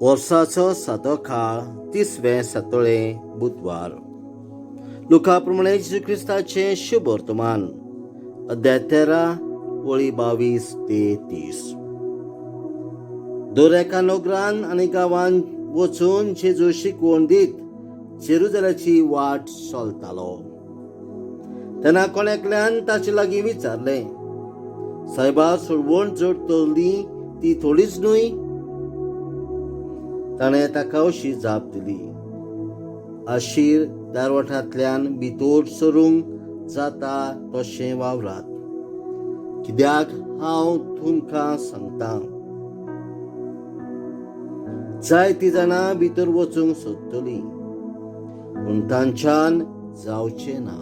वर्साचो सादो काळ 30वें सातोळें बुधवार. लुका प्रमाणे जेजू क्रिस्ताचें शुभ वर्तमान अध्याय 13 वळी 22 ते 30. दर एका नोगरान आनी गांवांत वचून जेजू शिकवण दीत जेरुसलेमाची वाट चलतालो. तेन्ना कोणेकल्यान ताचे लागीं विचारलें, सायबा, सोडवण जड तोरली ती थोडीच न्हय? ताणें ताका अशी जाप दिली, आशीर दारवटांतल्यान भितर सरूंक जाता तशें वावरात, कित्याक हांव तुमकां सांगतां, जायतीं जाणां भितर वचूंक सोदतलीं, पूण तांच्यान जावचें ना.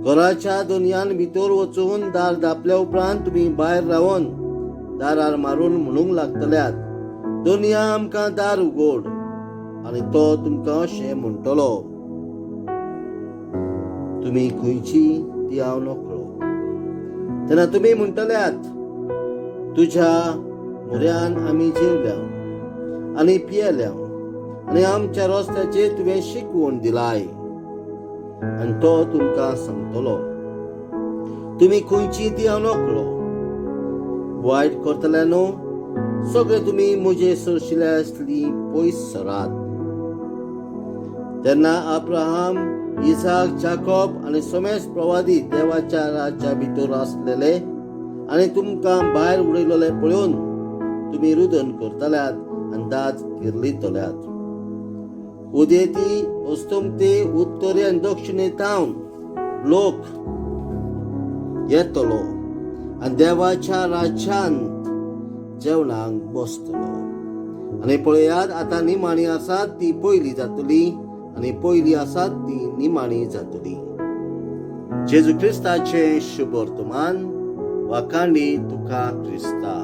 घराच्या दोनयान भितर वचून दार धांपल्या उपरांत तुमी भायर रावन दारार मारून म्हणूंक लागतल्यात, दोनया आमकां दार उगड, आनी तो तुमकां अशें म्हणटलो, तुमी खंयची ती हांव नकळो. तेन्ना तुमी म्हणटल्यात, तुज्या म्हऱ्यान आमी जेवल्या आनी पियेल्या, आनी आमच्या रस्त्याचेर तुवें शिकवण दिलाय. आनी तो तुमकां सांगतलो, तुमी खंयची ती हांव नकळो. वायट करतल्यानो सगळे तुमी म्हजे सरशिल्ले आसली पयस सरात. तेन्ना अब्राहम, इसाक, जाकोब आनी समेस्त प्रवादी देवाच्या राज्या भितर आसलेले आनी तुमकां भायर उडयलोले पळोवन तुमी रुदन करतल्यात आनी दात किर्लितल्यात. उदेती अस्तमते उत्तरे आनी दक्षिणेतावन लोक येतलो आनी देवाच्या राज्यांत जेवणाक बसतलो. आनी पळयात, आतां निमाणी आसात ती पयली जातली आनी पयली आसात ती निमाणी जातली. जेजू क्रिस्ताचें शुभ वर्तमान. वाखाणी तुका क्रिस्ता.